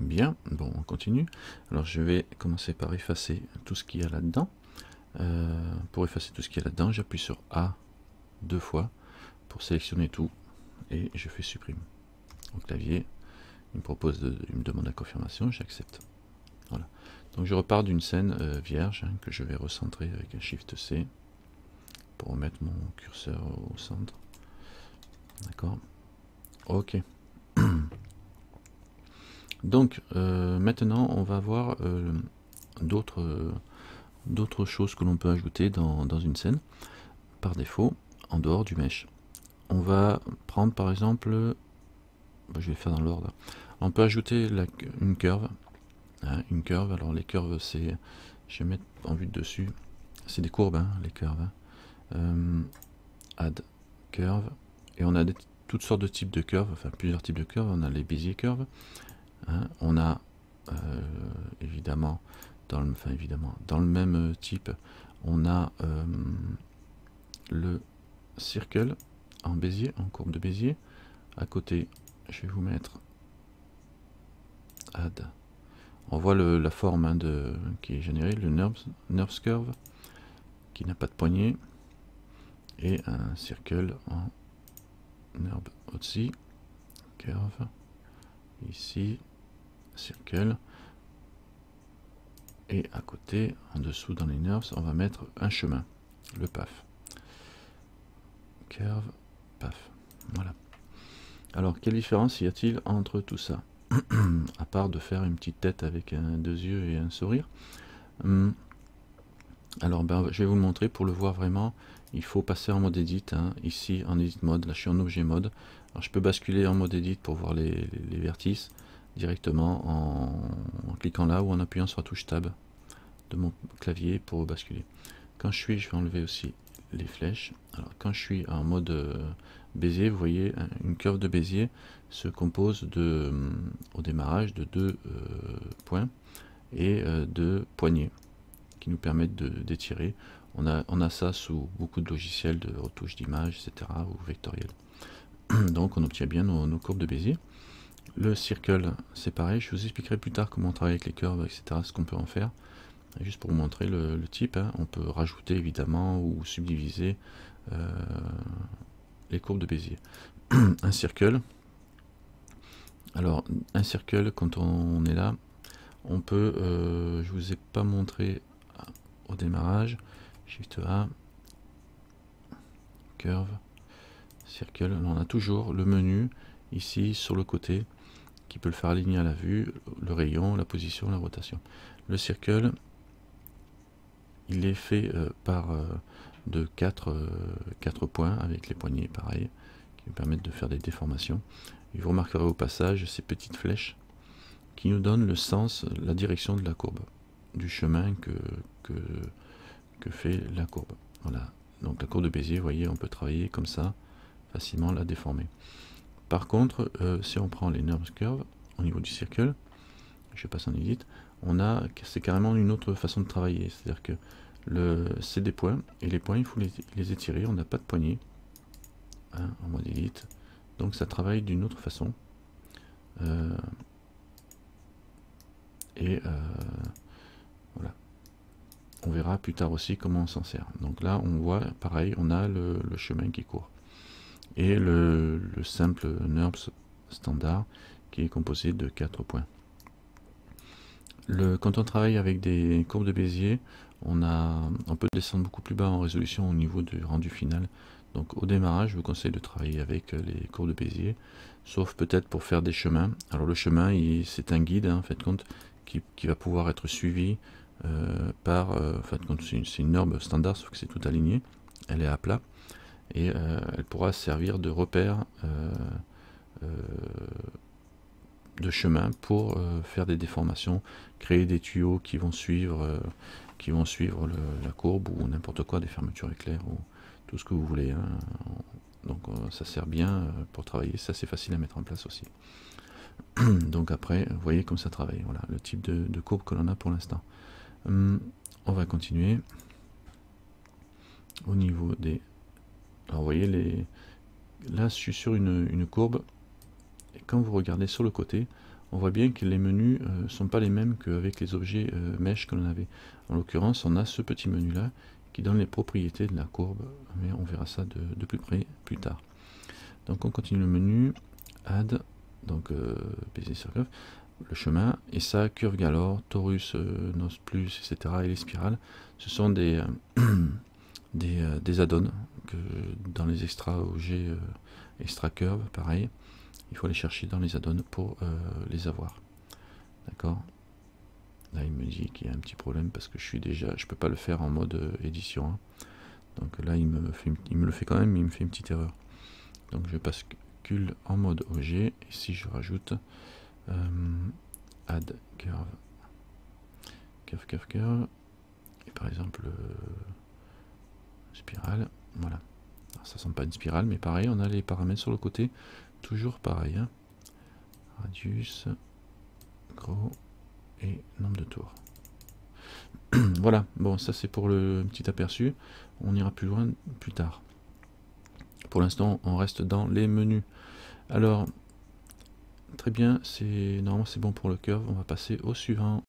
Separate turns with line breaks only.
Bien, bon, on continue. Alors je vais commencer par effacer tout ce qu'il y a là-dedans. Pour effacer tout ce qu'il y a là-dedans, j'appuie sur A 2 fois pour sélectionner tout et je fais supprime. Au clavier, il me demande la confirmation, j'accepte. Voilà. Donc je repars d'une scène vierge que je vais recentrer avec un Shift C pour remettre mon curseur au centre. D'accord. Ok. Donc maintenant on va voir d'autres choses que l'on peut ajouter dans une scène par défaut en dehors du mesh. On va prendre par exemple, je vais faire dans l'ordre, on peut ajouter une curve, hein, alors les curves c'est, je vais mettre en vue de dessus, c'est des courbes hein, les curves, hein. Add curve, et on a toutes sortes de types de curves, enfin plusieurs types de curves. On a les Bézier curves, hein, on a évidemment dans le même type on a le circle en Bézier, en courbe de Bézier. À côté je vais vous mettre add, on voit la forme hein, qui est générée, le NURBS curve qui n'a pas de poignée, et un circle en NURB aussi, curve, ici, circle, et à côté, en dessous dans les NURBS, on va mettre un chemin, le PAF. Curve, PAF. Voilà. Alors, quelle différence y a-t-il entre tout ça? À part de faire une petite tête avec deux yeux et un sourire. Alors, je vais vous le montrer. Pour le voir vraiment, il faut passer en mode edit. Hein. Ici, en edit mode, là je suis en objet mode. Alors, je peux basculer en mode edit pour voir les vertices directement en cliquant là ou en appuyant sur la touche tab de mon clavier pour basculer. Quand je vais enlever aussi les flèches. Alors quand je suis en mode Bézier, vous voyez une curve de Bézier se compose au démarrage de deux points et de poignées qui nous permettent d'étirer. On a ça sous beaucoup de logiciels de retouche d'image, etc. ou vectoriel. Donc on obtient bien nos courbes de Bézier. Le circle, c'est pareil, je vous expliquerai plus tard comment on travaille avec les curves, etc., ce qu'on peut en faire. Juste pour vous montrer le type, hein, on peut rajouter évidemment ou subdiviser les courbes de Bézier. Un circle, alors un circle, quand on est là, on peut, je vous ai pas montré au démarrage, Shift A, curve, circle, on a toujours le menu ici sur le côté qui peut le faire aligner à la vue, le rayon, la position, la rotation. Le circle, il est fait de 4 points avec les poignées pareil, qui nous permettent de faire des déformations. Et vous remarquerez au passage ces petites flèches qui nous donnent le sens, la direction de la courbe, du chemin que fait la courbe. Voilà, donc la courbe de Bézier, vous voyez, on peut travailler comme ça, facilement la déformer. Par contre, si on prend les NURBS curves au niveau du circle, je passe en edit, c'est carrément une autre façon de travailler, c'est-à-dire que c'est des points, et les points il faut les étirer, on n'a pas de poignée, hein, en mode edit, donc ça travaille d'une autre façon. Voilà, on verra plus tard aussi comment on s'en sert. Donc là on voit pareil, on a le chemin qui court, et le simple NURBS standard qui est composé de 4 points. Quand on travaille avec des courbes de Bézier, on peut descendre beaucoup plus bas en résolution au niveau du rendu final. Donc au démarrage, je vous conseille de travailler avec les courbes de Bézier, sauf peut-être pour faire des chemins. Alors le chemin, c'est un guide, hein, en fait compte, qui va pouvoir être suivi par, en fait compte, c'est une norme standard, sauf que c'est tout aligné, elle est à plat, et elle pourra servir de repère de chemin pour faire des déformations, créer des tuyaux qui vont suivre la courbe ou n'importe quoi, des fermetures éclairs ou tout ce que vous voulez, hein. Donc ça sert bien pour travailler, c'est assez facile à mettre en place aussi. Donc après, vous voyez comme ça travaille, voilà le type de courbe que l'on a pour l'instant. On va continuer au niveau des... Alors vous voyez, là je suis sur une courbe, et quand vous regardez sur le côté, on voit bien que les menus ne sont pas les mêmes qu'avec les objets mesh que l'on avait. En l'occurrence, on a ce petit menu là qui donne les propriétés de la courbe, mais on verra ça de plus près plus tard. Donc on continue le menu, add, donc Bezier Circle, le chemin, et ça, curve galore, torus, nos plus, etc. et les spirales, ce sont des add-ons que dans les extra objets, extra curve, pareil, il faut aller chercher dans les add-ons pour les avoir. D'accord? Là il me dit qu'il y a un petit problème parce que je peux pas le faire en mode édition, hein. Donc là il me le fait quand même, mais il me fait une petite erreur. Donc je bascule en mode objet, et si je rajoute add curve, et par exemple spirale, voilà. Alors, ça ne semble pas une spirale, mais pareil, on a les paramètres sur le côté, toujours pareil, hein. Radius, gros, et nombre de tours. Voilà, bon, ça c'est pour le petit aperçu, on ira plus loin plus tard. Pour l'instant, on reste dans les menus. Alors, très bien, normalement c'est bon pour le curve, on va passer au suivant.